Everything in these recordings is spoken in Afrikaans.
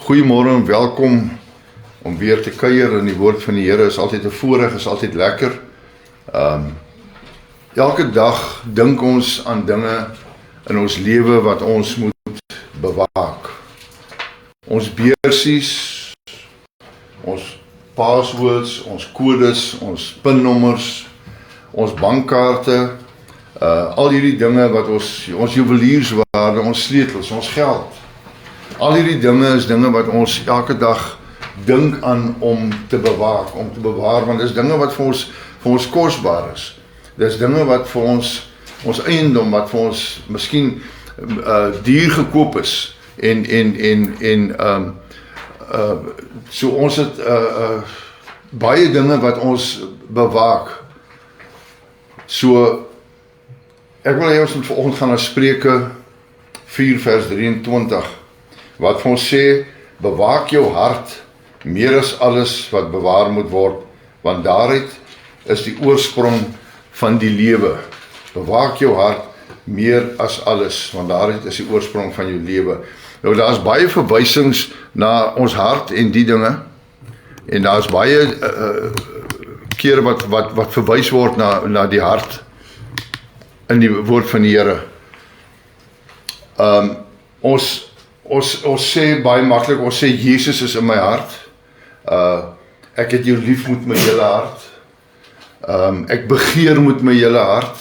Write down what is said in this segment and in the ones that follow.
Goeiemôre en welkom om weer te kuier in die woord van die Here. Is altyd 'n voorreg, is altyd lekker. Elke dag dink ons aan dinge in ons lewe wat ons moet bewaak. Ons beursies, ons passwords, ons kodes, ons pinnommers, ons bankkaarte, al hierdie dinge wat ons juwelierswaarde, ons sleutels, ons geld. Al hierdie dinge is dinge wat ons elke dag dink aan om te bewaak, om te bewaar, want dis dinge wat vir ons kosbaar is. Dis dinge wat vir ons eiendom, wat vir ons miskien duur gekoop is, so ons het baie dinge wat ons bewaak. So, ek wil hê ons moet vanoggend gaan na Spreuke 4 vers 23, wat vir ons sê, bewaak jou hart meer as alles wat bewaar moet word, want daaruit is die oorsprong van die lewe. Bewaak jou hart meer as alles, want daaruit is die oorsprong van jou lewe. Nou, daar is baie verwysings na ons hart en die dinge, en daar is baie kere wat verwys word na die hart in die woord van die Here. Ons sê baie maklik, ons sê Jesus is in my hart. Ek het jou lief met my hele hart. Ek begeer met my hele hart.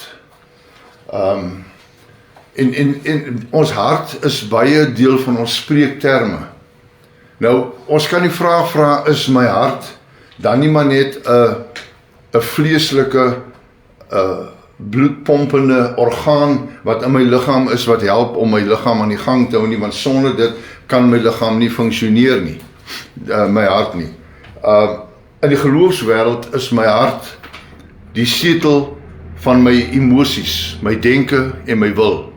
En ons hart is baie deel van ons spreekterme. Nou, ons kan die vraag vra, is my hart dan nie maar net 'n vleeslike bloedpompende orgaan wat in my liggaam is, wat help om my liggaam aan die gang te hou nie, want sonder dit kan my liggaam nie funksioneer nie, my hart nie. In die geloofswêreld is my hart die setel van my emosies, my denke en my wil.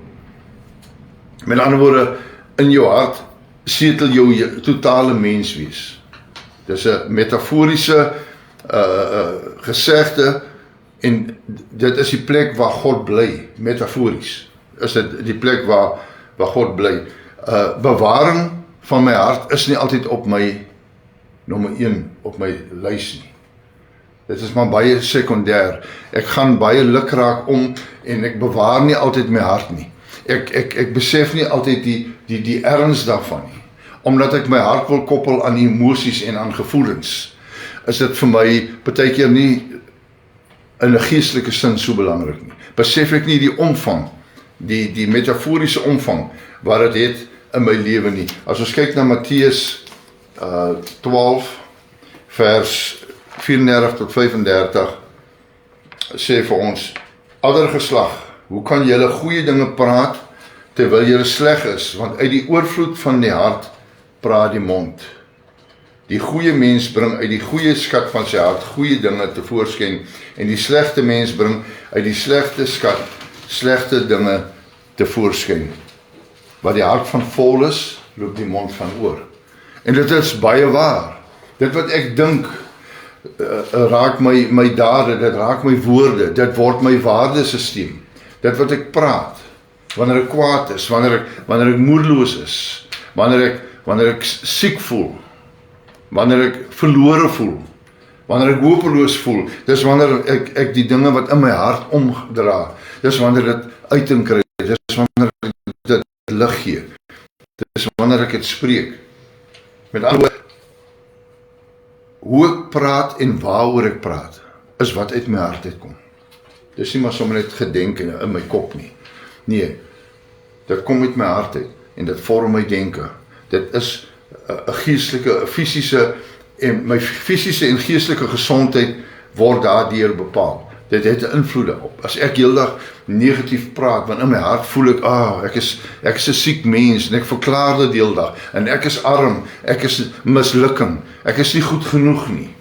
Met ander woorde, in jou hart setel jou totale menswees. Dis 'n metaforiese gesegde, en dit is die plek waar God bly, metafories. Is dit die plek waar God bly. Bewaring van my hart is nie altyd op my nommer 1 op my lys nie. Dit is maar baie sekondêr. Ek gaan baie lukraak om en ek bewaar nie altyd my hart nie. Ek besef nie altyd die erns daarvan nie. Omdat ek my hart wil koppel aan emosies en aan gevoelens, is dit vir my partykeer nie in 'n geestelike sin so belangrik nie. Besef ek nie die omvang, die metaforiese omvang wat dit het in my lewe nie. As ons kyk na Matteus 12 vers 34 tot 35, sê vir ons, ander geslag, hoe kan julle goeie dinge praat terwyl julle sleg is, want uit die oorvloed van die hart praat die mond. Die goeie mens bring uit die goeie skat van sy hart goeie dinge tevoorskyn, en die slegte mens bring uit die slegte skat slegte dinge tevoorskyn. Wat die hart van vol is, loop die mond van oor. En dit is baie waar. Dit wat ek dink, raak my dade, dit raak my woorde, dit word my waardesisteem. Dit wat ek praat, wanneer ek kwaad is, wanneer ek moedeloos is, wanneer ek siek voel, wanneer ek verlore voel, wanneer ek hopeloos voel, dis wanneer ek die dinge wat in my hart omdra, dis wanneer dit uiting kry, dis wanneer ek dit lig gee, dis wanneer ek dit spreek. Met ander woorde, hoe ek praat en waaroor ek praat, is wat uit my hart uitkom. Dis nie maar sommer net gedenk in my kop nie. Nee, dit kom uit my hart uit, en dit vorm my denke. Dit is 'n geestelike, 'n fisiese, en my fisiese en geestelike gesondheid word daardeur bepaal. Dit het 'n invloed op. As ek heeldag negatief praat, want in my hart voel ek, ek is 'n siek mens, en ek verklaar dit heeldag, en ek is arm, ek is mislukking, ek is nie goed genoeg nie.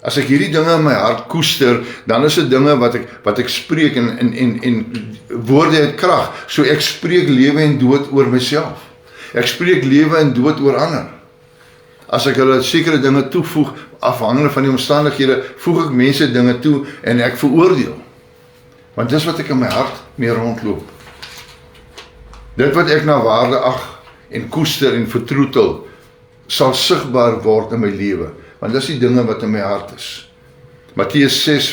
As ek hierdie dinge in my hart koester, dan is dit dinge wat ek spreek, en woorde het krag, so ek spreek lewe en dood oor myself. Ek spreek lewe en dood oor ander. As ek hulle sekere dinge toevoeg, afhangende van die omstandighede, voeg ek mense dinge toe, en ek veroordeel. Want dis wat ek in my hart mee rondloop. Dit wat ek na waarde ag, en koester en vertroetel, sal sigbaar word in my lewe, want dis die dinge wat in my hart is. Matteus 6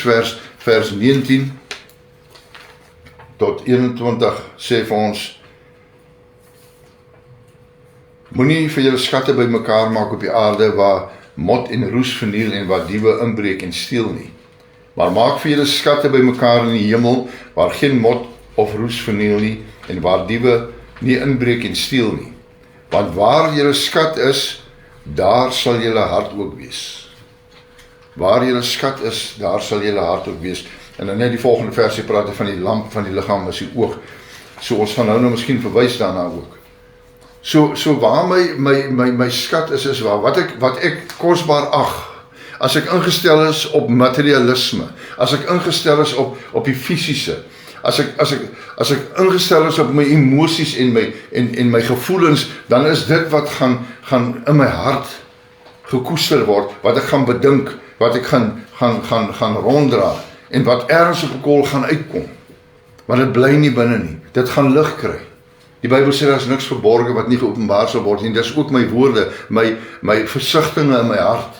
vers 19 tot 21 sê vir ons, moenie vir julle skatte bymekaar maak op die aarde waar mot en roes verniel en waar diewe inbreek en steel nie. Maar maak vir julle skatte bymekaar in die hemel waar geen mot of roes verniel nie en waar diewe nie inbreek en steel nie. Want waar julle skat is, daar sal julle hart ook wees. Waar julle skat is, daar sal julle hart ook wees. En dan net die volgende versie praat van die lamp van die liggaam is die oog. So ons gaan nou miskien verwys daarna ook. So waar my skat is waar wat ek kosbaar ag, as ek ingestel is op materialisme, as ek ingestel is op die fisiese, as ek ingestel is op my emosies en my gevoelens, dan is dit wat gaan in my hart gekoester word, wat ek gaan bedink, wat ek gaan ronddra, en wat ergens op 'n kol gaan uitkom. Maar dit bly nie binne nie, dit gaan lig kry. Die Bybel sê daar is niks verborge wat nie geopenbaar sal word nie. Dis ook my woorde, my versigtinge in my hart.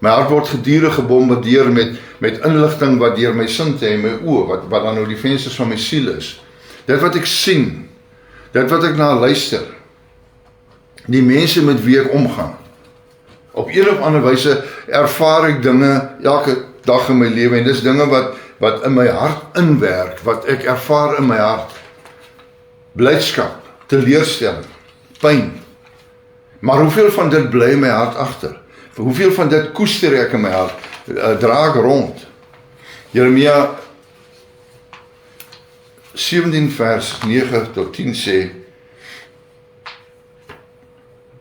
My hart word gedurig gebombardeer met inligting wat deur my sinte en my oë, wat dan nou die vensters van my siel is. Dit wat ek sien, dit wat ek na luister, die mense met wie ek omgaan. Op een of ander wyse ervaar ek dinge elke dag in my lewe en dis dinge wat in my hart inwerk, wat ek ervaar in my hart. Blydskap, teleurstelling, pyn. Maar hoeveel van dit bly in my hart agter? Hoeveel van dit koester ek in my hart? Dra ek rond? Jeremia 17 vers 9 tot 10 sê,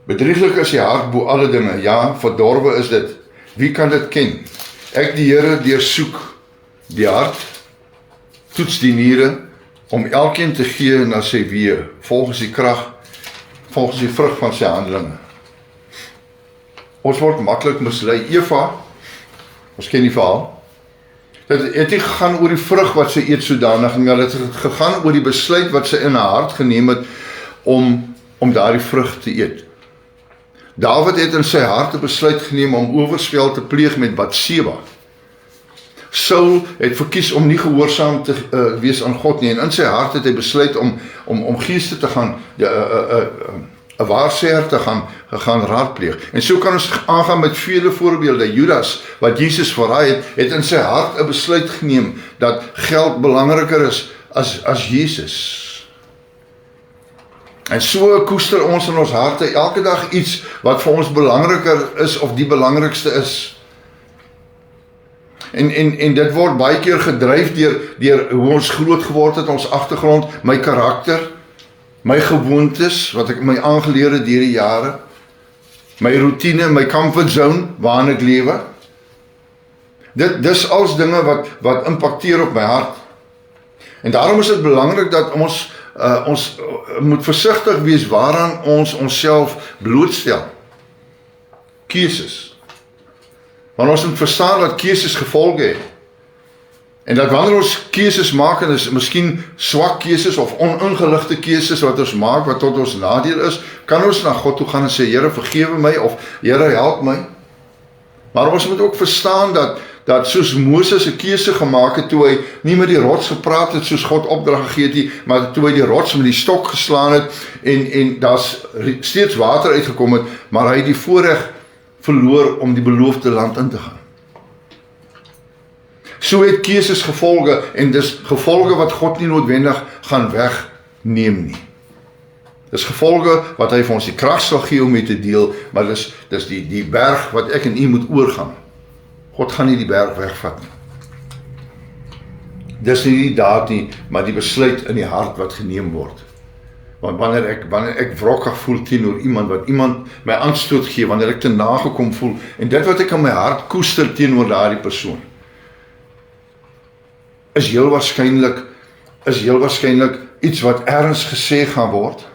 bedrieglik is die hart bo alle dinge, ja, verdorwe is dit. Wie kan dit ken? Ek die Here deursoek die hart, toets die niere, om elkeen te gee na sy weë, volgens die krag, volgens die vrug van sy handelinge. Ons word maklik mislei. Eva, ons ken die verhaal, dit het nie gegaan oor die vrug wat sy eet sodanig, maar dit het gegaan oor die besluit wat sy in haar hart geneem het, om daardie vrug te eet. Dawid het in sy hart 'n besluit geneem om oorspel te pleeg met Batseba. Saul het verkies om nie gehoorsaam te wees aan God nie, en in sy hart het hy besluit om geeste te gaan, 'n waarsêer te gaan raadpleeg. En so kan ons aangaan met vele voorbeelde. Judas, wat Jesus verraai het in sy hart 'n besluit geneem dat geld belangriker is as Jesus. En so koester ons in ons harte elke dag iets wat vir ons belangriker is of die belangrikste is. En dit word baie keer gedryf deur hoe ons groot geword het, ons agtergrond, my karakter, my gewoontes, wat ek my aangeleer het deur die jare, my routine, my comfort zone, waarin ek lewe. Dis als dinge wat impakteer op my hart. En daarom is dit belangrik dat ons moet versigtig wees waaraan ons onsself blootstel. Keuses. Want ons moet verstaan dat keuses gevolge het. En dat wanneer ons keuses maak, en is miskien swak keuses of oningeligte keuses wat ons maak, wat tot ons nadeel is, kan ons na God toe gaan en sê, Here vergewe my, of Here help my. Maar ons moet ook verstaan dat soos Moses 'n keuse gemaak het toe hy nie met die rots gepraat het soos God opdrag gegee het nie, maar toe hy die rots met die stok geslaan het en daar's steeds water uitgekom het, maar hy het die voorreg verloor om die beloofde land in te gaan. So het keuses gevolge, en dis gevolge wat God nie noodwendig gaan wegneem nie. Dis gevolge wat hy vir ons die krag sal gee om mee te deel, maar dis die berg wat ek en u moet oorgaan. God gaan nie die berg wegvat nie. Dis nie die daad nie, maar die besluit in die hart wat geneem word. Want wanneer ek wrokkig voel teenoor wat iemand my aanstoot gee, wanneer ek te nagekom voel, en dit wat ek in my hart koester teenoor daardie persoon, is heel waarskynlik iets wat ergens gesê gaan word,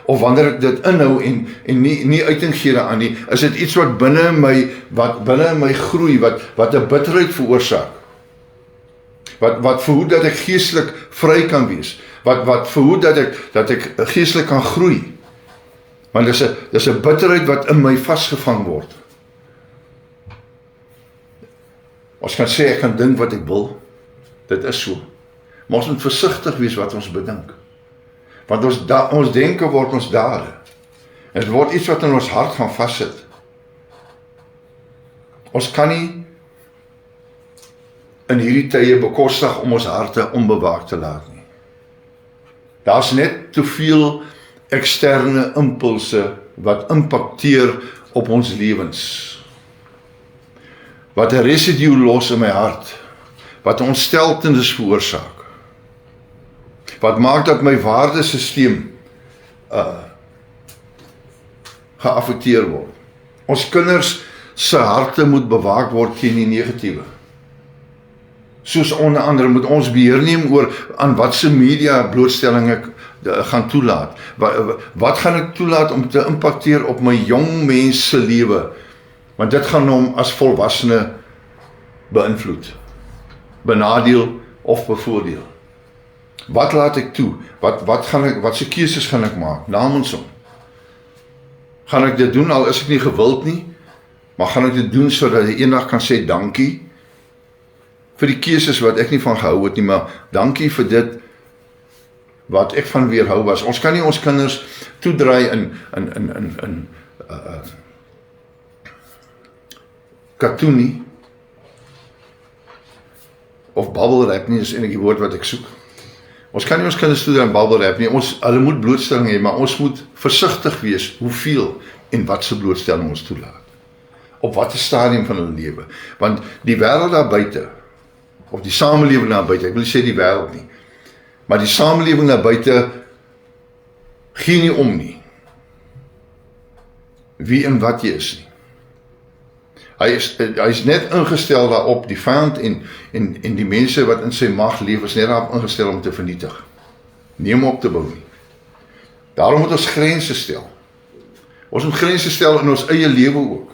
of wanneer ek dit inhou en nie uiting gee daaraan nie, is dit iets wat binne my groei, wat 'n bitterheid veroorsaak, wat verhoed dat ek geestelik vry kan wees, wat verhoed dat ek geestelik kan groei. Want dis 'n bitterheid wat in my vasgevang word. Ons kan sê ek kan dink wat ek wil. Dit is so. Maar ons moet versigtig wees wat ons bedink. Want ons denke word ons dade. En dit word iets wat in ons hart gaan vassit. Ons kan nie in hierdie tye bekostig om ons harte onbewaak te laat nie. Daar's net te veel eksterne impulse wat impakteer op ons lewens. Wat 'n residue los in my hart, wat 'n ontsteltenis veroorsaak. Wat maak dat my waardesisteem geaffekteer word. Ons kinders se harte moet bewaak word teen die negatiewe. Soos onder andere moet ons beheer neem oor aan watse media blootstelling ek gaan toelaat. Wat gaan ek toelaat om te impakteer op my jong mens se lewe? Want dit gaan hom as volwassene beïnvloed, benadeel of bevoordeel. Wat laat ek toe? Wat se keuses gaan ek maak namens hom? Gaan ek dit doen al is ek nie gewild nie, maar gaan ek dit doen sodat hy eendag kan sê dankie vir die keuses wat ek nie van gehou het nie, maar dankie vir dit wat ek van weerhou was. Ons kan nie ons kinders toedraai in katoen nie, of bubble wrap nie, is eintlik die woord wat ek soek. Ons kan nie ons kinders toedraai in bubble wrap nie, hulle moet blootstelling hê, maar ons moet versigtig wees hoeveel en wat se blootstelling ons toelaat. Op watter stadium van hulle lewe. Want die wêreld daar buite, of die samelewing daar buite, ek wil nie sê die wêreld nie, maar die samelewing daar buite gee nie om nie. Wie en wat jy is nie. Hy is net ingestel daarop, die vyand en die mense wat in sy mag leef, is net daarop ingestel om te vernietig. Nie om op te bou nie. Daarom moet ons grense stel. Ons moet grense stel in ons eie lewe ook.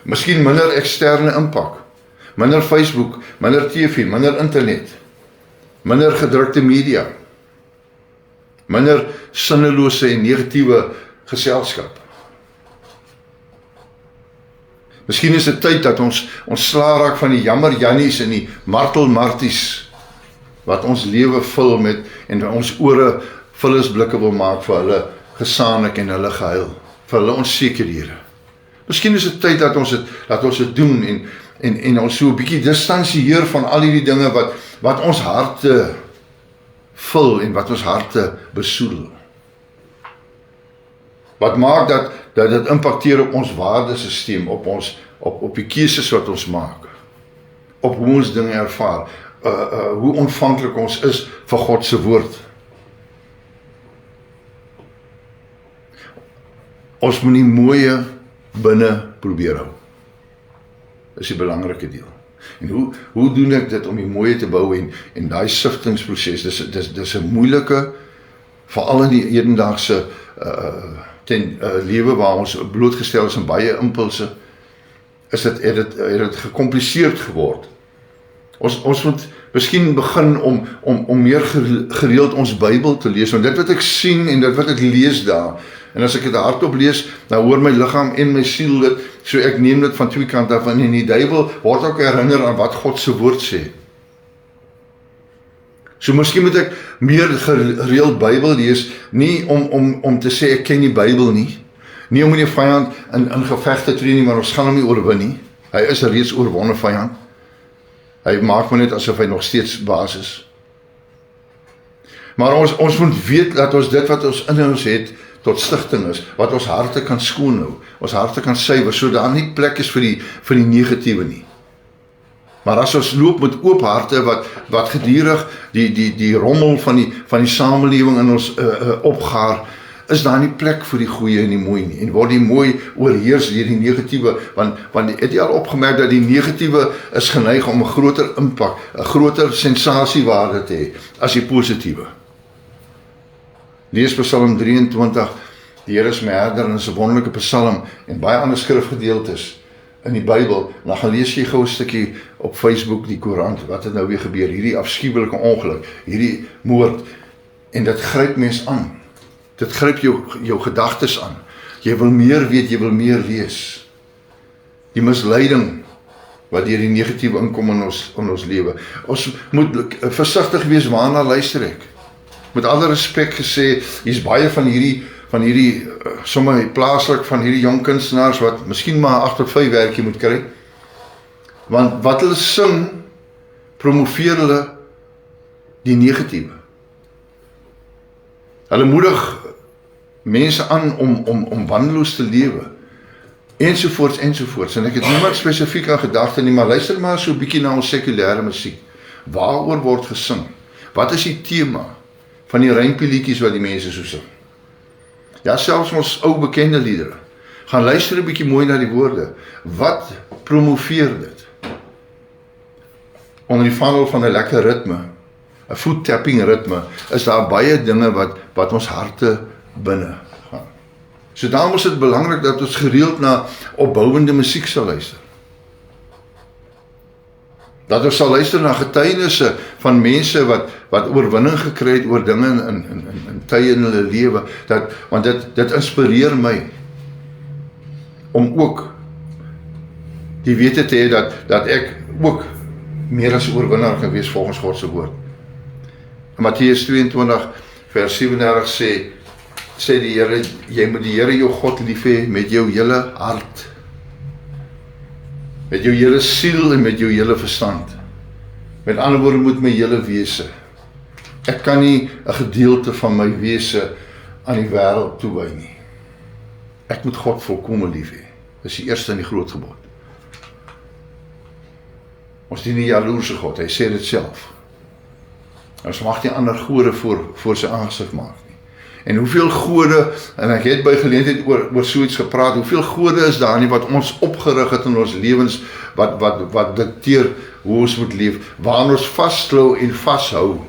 Miskien minder eksterne impak. Minder Facebook, minder TV, minder internet. Minder gedrukte media. Minder sinnelose en negatiewe geselskap. Miskien is dit tyd dat ons ontslae raak van die jammer Jannies en die martel Marties wat ons lewe vul met en ons ore vullisblikke wil maak vir hulle gesaanik en hulle gehuil, vir hulle onsekerhede. Miskien is dit tyd dat ons dit doen en ons so 'n bietjie distansieer van al hierdie dinge wat ons harte vul en wat ons harte besoedel. Wat maak dat dit impakteer op ons waardesisteem, op die keuses wat ons maak, op hoe ons dinge ervaar, hoe ontvanklik ons is vir God se woord. Ons moet die mooie binne probeer hou. Dis die belangrike deel. En hoe doen ek dit om die mooie te bou en daai siftingsproses, dis 'n moeilike, veral in die hedendaagse lewe waar ons blootgestel is aan baie impulse, het dit gekompliseerd geword. Ons moet miskien begin om meer gereeld ons Bybel te lees, want dit wat ek sien en dit wat ek lees daar, en as ek dit hardop lees, dan hoor my liggaam en my siel dit, so ek neem dit van twee kante af, en in die Bybel word ook herinner aan wat God se woord sê. So miskien moet ek meer gereeld Bybel lees, nie om te sê ek ken die Bybel nie om met die vyand in geveg te tree nie, maar ons gaan hom nie oorwin nie. Hy is reeds oorwonne vyand. Hy maak my net asof hy nog steeds baas is. Maar ons moet weet dat ons dit wat ons in ons het tot stigting is, wat ons harte kan skoonhou, ons harte kan suiwer, so daar nie plek is vir die negatiewe nie. Maar as ons loop met oop harte wat gedurig die rommel van die samelewing in ons opgaar, is daar nie plek vir die goeie en die mooi nie. En word die mooi oorheers deur die negatiewe, want het jy al opgemerk dat die negatiewe is geneig om 'n groter impak, 'n groter sensasiewaarde te hê as die positiewe. Lees Psalm 23, die Here is my herder, en is 'n wonderlike psalm en baie ander skrifgedeeltes in die Bybel. En dan gaan lees jy gou 'n stukkie op Facebook, die koerant, wat het nou weer gebeur, hierdie afskuwelike ongeluk, hierdie moord, en dit gryp mens aan. Dit gryp jou gedagtes aan. Jy wil meer weet, jy wil meer wees. Die misleiding wat deur die negatiewe inkom in ons lewe. Ons moet versigtig wees waarna luister ek. Met alle respek gesê, hier's baie van hierdie sommer plaaslik van hierdie jong kunstenaars wat miskien maar 8 tot 5 werkie moet kry. Want wat hulle sing, promoveer hulle die negatiewe. Hulle moedig mense aan om wandeloos te lewe. Ensovoorts, ensovoorts. En ek het niemand spesifiek aan gedagte nie, maar luister maar so 'n bietjie na ons sekulêre musiek. Waaroor word gesing? Wat is die tema van die rympielietjies wat die mense so sing? Ja, selfs ons ou bekende liedere. Gaan luister 'n bietjie mooi na die woorde. Wat promoveer dit? Onder die vaandel van 'n lekker ritme, 'n voet-tapping ritme, is daar baie dinge wat ons harte binne gaan. So daarom is dit belangrik dat ons gereeld na opbouende musiek sal luister. Dat ons sal luister na getuienisse van mense wat oorwinning gekry het oor dinge in tye in hulle lewe, want dit inspireer my om ook die wete te hê dat ek ook meer as oorwinnaar kan wees volgens God se woord. In Matteus 22 vers 37 sê die Here, jy moet die Here jou God lief hê met jou hele hart, met jou hele siel en met jou hele verstand. Met ander woorde, moet my hele wese. Ek kan nie 'n gedeelte van my wese aan die wêreld toewy nie. Ek moet God volkome lief hê. Dis die eerste en die groot gebod. Ons dien nie jaloerse God, hy sê dit self. Ons mag nie ander gode voor sy aangesig maak nie. En hoeveel gode, en ek het by geleentheid oor so iets gepraat, hoeveel gode is daar nie wat ons opgerig het in ons lewens, wat dikteer hoe ons moet leef, waar ons vasklou en vashou,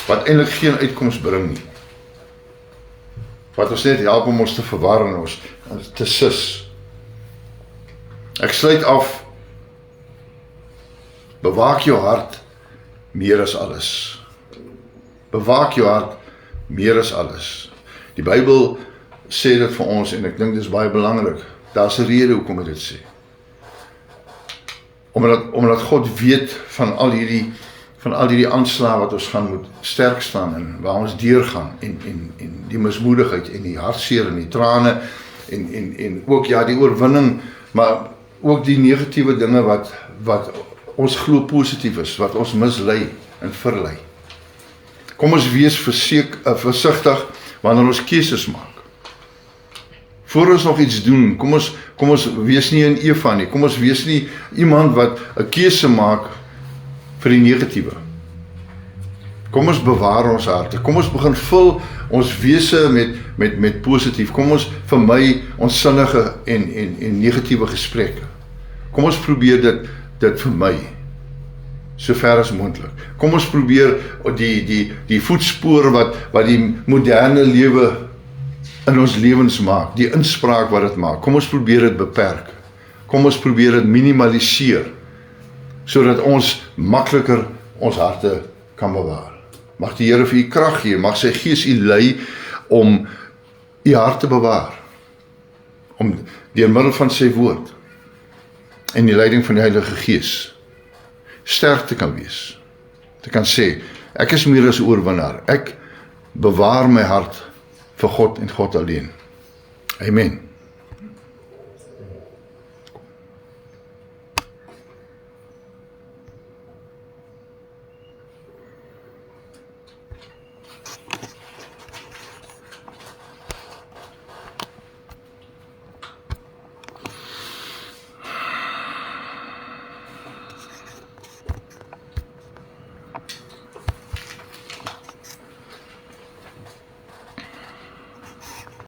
wat eintlik geen uitkoms bring nie. Wat ons net help om ons te verwar en ons te sis. Ek sluit af, bewaak jou hart meer as alles. Bewaak jou hart meer as alles. Die Bybel sê dit vir ons en ek dink dit is baie belangrik. Daar's 'n rede hoekom dit sê. Omdat God weet van al hierdie aanslae wat ons gaan moet sterk staan en waar ons deurgaan en die mismoedigheid en die hartseer en die trane en ook ja die oorwinning, maar ook die negatiewe dinge wat ons glo positief is, wat ons mislei en verlei. Kom ons wees versigtig wanneer ons keuses maak. Voor ons nog iets doen, kom ons wees nie 'n Eva nie, kom ons wees nie iemand wat 'n keuse maak vir die negatiewe. Kom ons bewaar ons harte, kom ons begin vul ons wese met positief, kom ons vermy ons sinnige en negatiewe gesprekke. Kom ons probeer dit vermy, so ver as moontlik. Kom ons probeer die voetspoor wat die moderne lewe in ons lewens maak, die inspraak wat dit maak, kom ons probeer dit beperk. Kom ons probeer dit minimaliseer, sodat ons makliker ons harte kan bewaar. Mag die Here vir u krag gee, mag sy Gees u lei om u hart te bewaar, om deur middel van sy woord en die leiding van die Heilige Gees sterk te kan wees, te kan sê, ek is meer as 'n oorwinnaar, ek bewaar my hart vir God en God alleen. Amen.